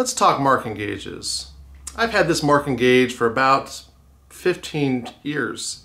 Let's talk marking gauges. I've had this marking gauge for about 15 years.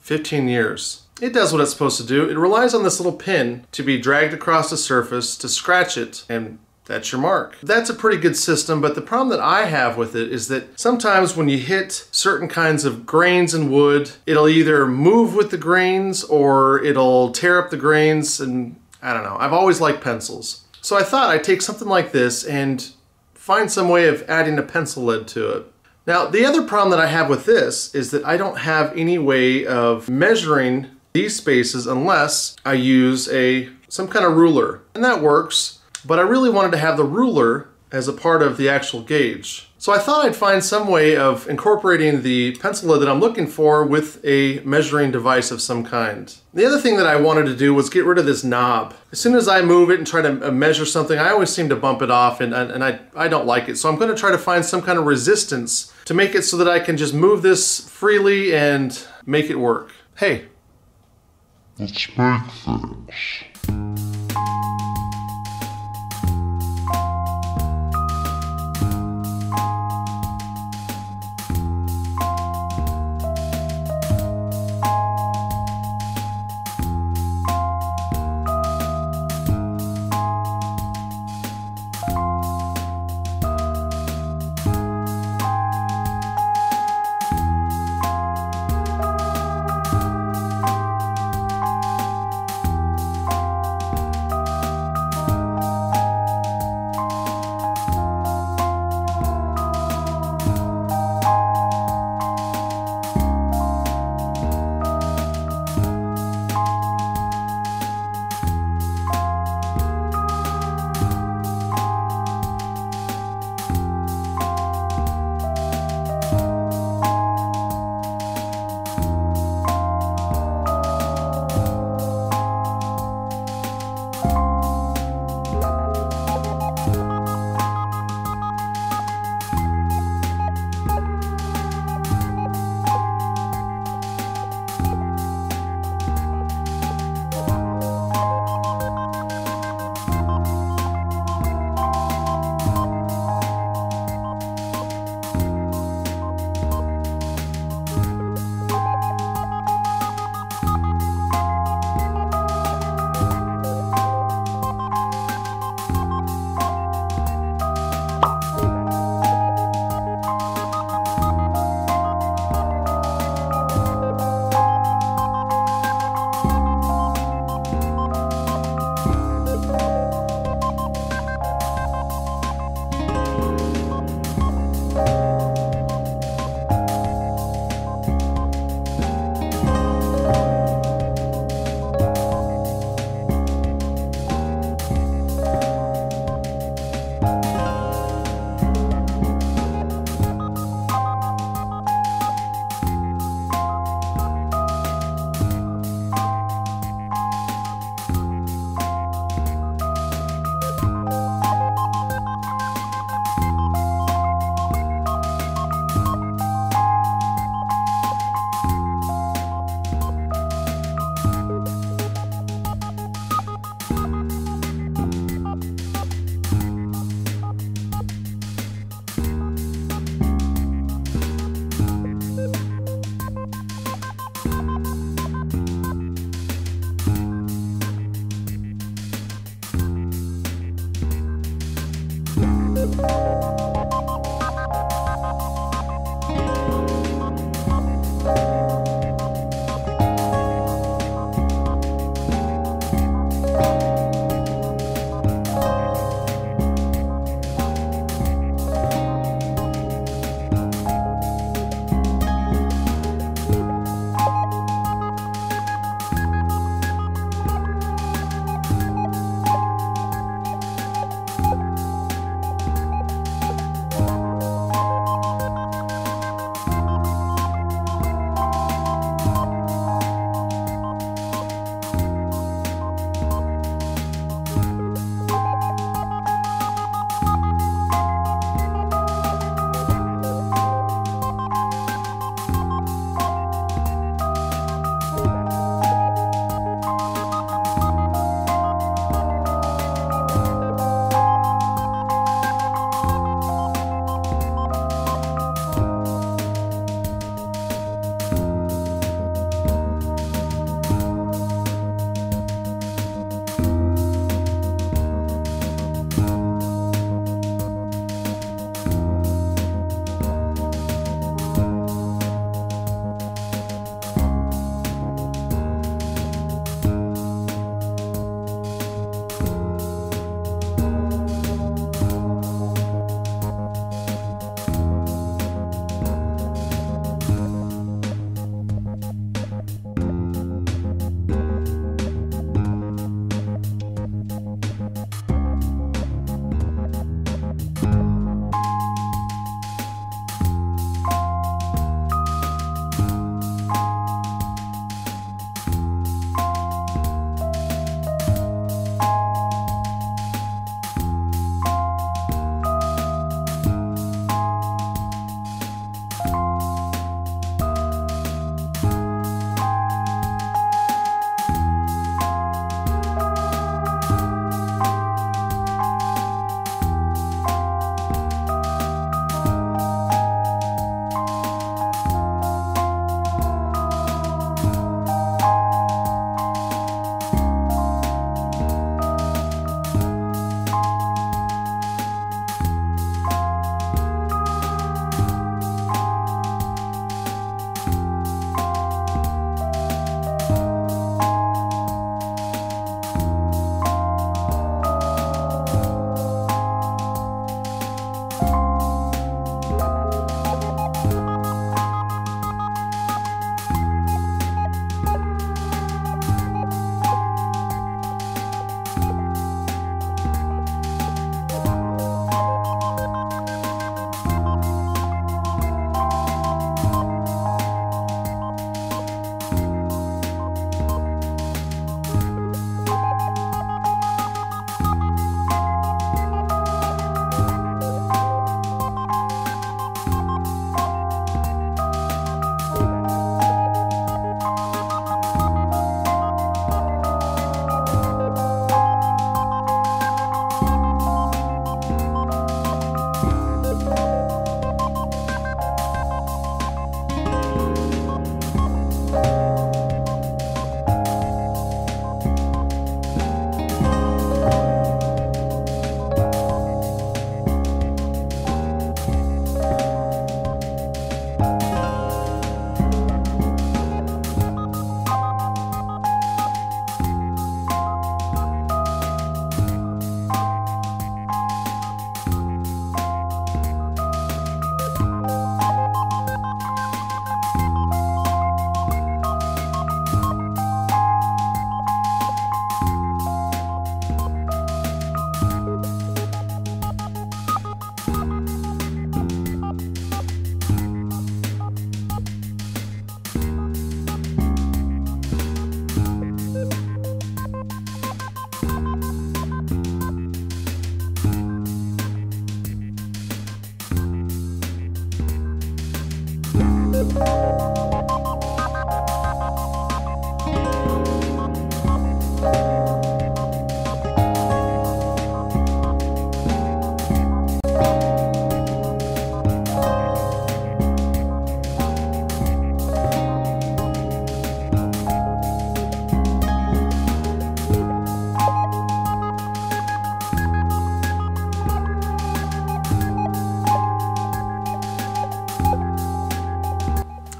15 years. It does what it's supposed to do. It relies on this little pin to be dragged across the surface to scratch it, and that's your mark. That's a pretty good system, but the problem that I have with it is that sometimes when you hit certain kinds of grains in wood, it'll either move with the grains or it'll tear up the grains, and I don't know. I've always liked pencils. So I thought I'd take something like this and find some way of adding a pencil lead to it. Now, the other problem that I have with this is that I don't have any way of measuring these spaces unless I use some kind of ruler. And that works, but I really wanted to have the ruler as a part of the actual gauge. So I thought I'd find some way of incorporating the pencil lead that I'm looking for with a measuring device of some kind. The other thing that I wanted to do was get rid of this knob. As soon as I move it and try to measure something, I always seem to bump it off, and I don't like it. So I'm going to try to find some kind of resistance to make it so that I can just move this freely and make it work. Hey. Let's make this.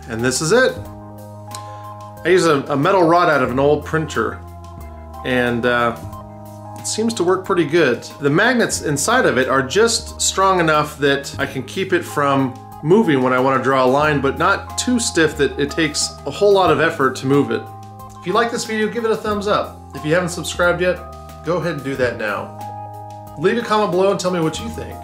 And this is it. I use a metal rod out of an old printer, and it seems to work pretty good. The magnets inside of it are just strong enough that I can keep it from moving when I want to draw a line, but not too stiff that it takes a whole lot of effort to move it. If you like this video, give it a thumbs up. If you haven't subscribed yet, go ahead and do that now. Leave a comment below and tell me what you think.